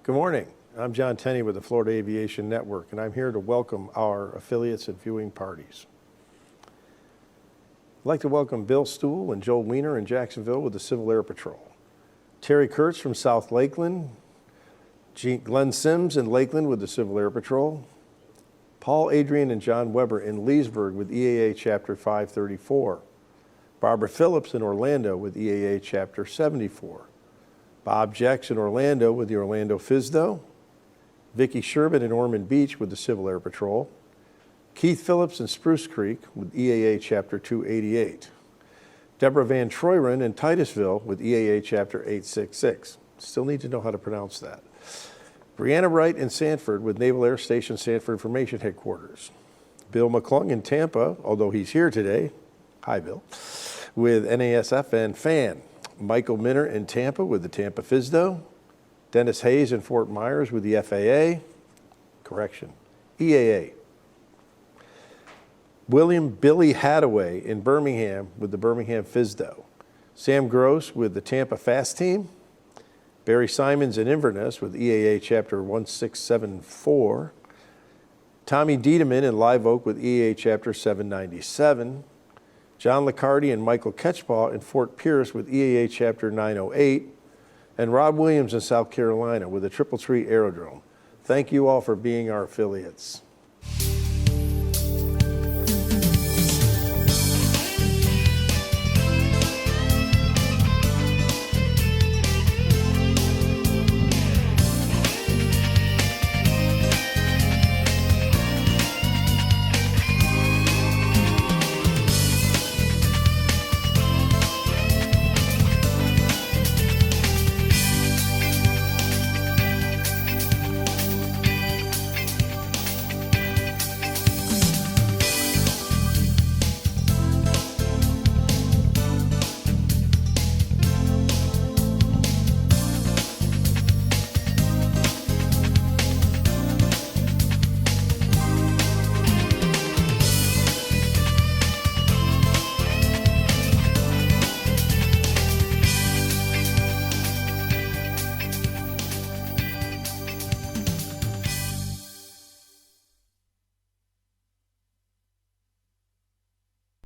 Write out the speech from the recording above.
Good morning. I'm John Tenney with the Florida Aviation Network, and I'm here to welcome our affiliates and viewing parties. I'd like to welcome Bill Stuhl and Joel Weiner in Jacksonville with the Civil Air Patrol, Terry Kurtz from South Lakeland, Glenn Sims in Lakeland with the Civil Air Patrol, Paul Adrian and John Weber in Leesburg with EAA Chapter 534, Barbara Phillips in Orlando with EAA Chapter 74, Bob Jecks in Orlando with the Orlando FSDO, Vicki Sherbet in Ormond Beach with the Civil Air Patrol, Keith Phillips in Spruce Creek with EAA Chapter 288, Deborah Van Troyeren in Titusville with EAA Chapter 866. Still need to know how to pronounce that. Brianna Wright in Sanford with Naval Air Station Sanford Information Headquarters. Bill McClung in Tampa, although he's here today, hi Bill, with NASF and FAN. Michael Minner in Tampa with the Tampa FSDO. Dennis Hayes in Fort Myers with the FAA, EAA. William Billy Hadaway in Birmingham with the Birmingham FSDO. Sam Gross with the Tampa FAST Team. Barry Simons in Inverness with EAA Chapter 1674. Tommy Diedemann in Live Oak with EAA Chapter 797. John Liccardi and Michael Ketchpaw in Fort Pierce with EAA Chapter 908. And Rob Williams in South Carolina with the Triple Tree Aerodrome. Thank you all for being our affiliates.